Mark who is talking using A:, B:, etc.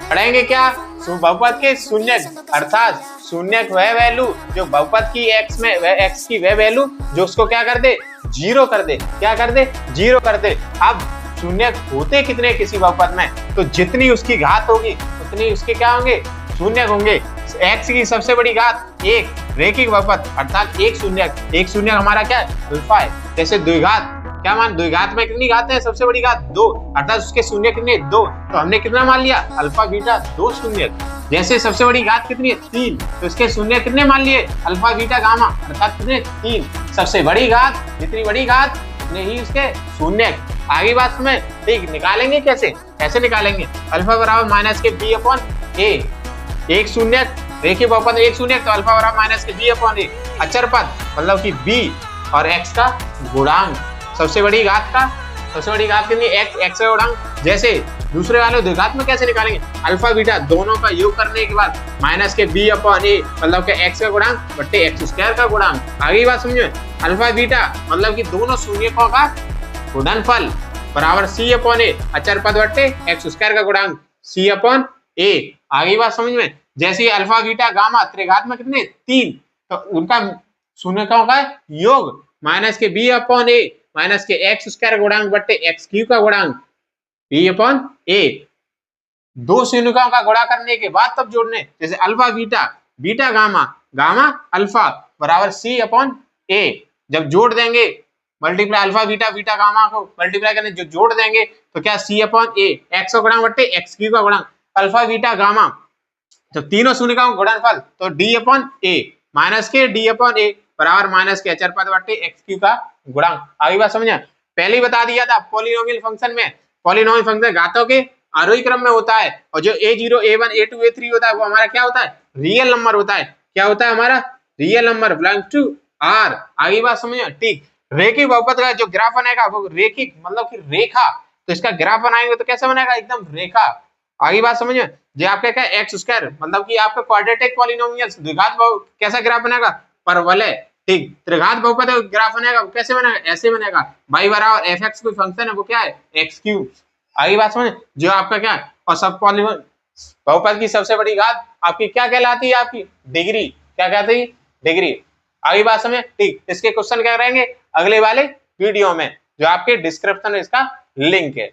A: पढ़ेंगे क्या? बहुपद के शून्यक, अर्थात शून्यक वह वैल्यू जो बहुपद की x में x की वह वैल्यू जो उसको क्या कर दे, जीरो कर दे। क्या कर दे? जीरो कर दे। अब शून्यक होते कितने किसी बहुपद में, तो जितनी उसकी घात होगी उतनी उसके क्या होंगे, शून्यक होंगे। x की सबसे बड़ी घात एक, रेखिक बहुपद अर्थात एक शून्यक हमारा क्या है, अल्फा है। जैसे द्विघात, क्या मान, द्विघात में कितनी घात है, सबसे बड़ी घात दो, अर्थात उसके शून्य कितने, दो, तो हमने कितना मान लिया, अल्फा बीटा दो शून्यक। जैसे सबसे बड़ी घात कितनी है, तीन, तो इसके शून्य कितने मान लिए, अल्फा बीटा गामा, अर्थात कितने, तीन। सबसे बड़ी घात, जितनी बड़ी घात उतने ही उसके शून्यक। आगे बात में ठीक निकालेंगे, कैसे निकालेंगे, अल्फा बराबर माइनस के बी अपॉन ए, एक शून्यक, रेखीय बहुपद एक शून्यक, तो अल्फा बराबर माइनस के बी अपॉन ए, अचर पद मतलब कि बी और एक्स का गुणांक, सबसे बड़ी घात कितनी, एक्स का गुणांक। जैसे दूसरे वाले द्विघात में कैसे निकालेंगे, अल्फा बीटा दोनों का योग करने के बाद माइनस के बी अपॉन ए मतलब के एक्स का गुणांक बट्टे एक्स स्क्वायर का गुणांक। आगे बात समझो, अल्फा बीटा मतलब कि दोनों शून्यकों का गुणनफल बराबर सी अपॉन ए, अचर पद बट्टे एक्स स्क्वायर का गुणांक सी अपॉन ए। आगे बात समझ में, जैसे अल्फा बीटा गामा त्रिघात में कितने, तीन, तो उनका शून्यकों का योग माइनस के बी अपॉन ए माइनस के एक्स स्क्वायर गुणांक बट्टे एक्स क्यूब का गुणांक बी अपॉन ए। दो शून्यकों का गुणा करने के बाद तब जोड़ने, जैसे अल्फा बीटा गामा अल्फा बराबर सी अपॉन ए। जब जोड़ देंगे मल्टीप्लाई अल्फा बीटा गामा को मल्टीप्लाई करने जो जोड़ देंगे तो क्या सी अपॉन ए, एक्स का गुणांक बट्टे एक्स क्यूब का गुणांक, अल्फा बीटा गामा, तो तीनों शून्यकों का गुणनफल तो डी अपॉन ए माइनस के डी अपॉन ए बराबर माइनस के अचर पद बट्टे एक्स क्यूब का गुणांक। आगे बात समझे, पहले ही बता दिया था पॉलिनोमियल फंक्शन घातों के आरोही क्रम में होता है, और जो a0 a1 a2 a3 होता है वो हमारा क्या होता है, रियल नंबर होता है। क्या होता है हमारा, real number belong to R. आगे बात समझे, ठीक। रेखिक बहुपद का जो ग्राफ बनेगा वो रेखिक मतलब कि रेखा, तो इसका ग्राफ बनाएंगे तो कैसे बनेगा, एकदम रेखा। आगे बात समझे, जो आपका क्या एक्स स्क्वायर मतलब कि आपका क्वाड्रेटिक पॉलिनोमियल द्विघात कैसा ग्राफ बनेगा, परवलय, ठीक। त्रिघात बहुपद ग्राफ बनेगा कैसे बनेगा, ऐसे बनेगा, y बराबर एफ एक्स कोई फंक्शन है वो क्या है, एक्स क्यूब। आगे बात समझ, जो आपका क्या और सब पॉलिनोमियल बहुपद की सबसे बड़ी घात आपकी क्या कहलाती है, आपकी डिग्री, क्या कहती है, डिग्री। आगे बात समझ, ठीक। इसके क्वेश्चन क्या रहेंगे अगले वाले वीडियो में, जो आपके डिस्क्रिप्शन में इसका लिंक है।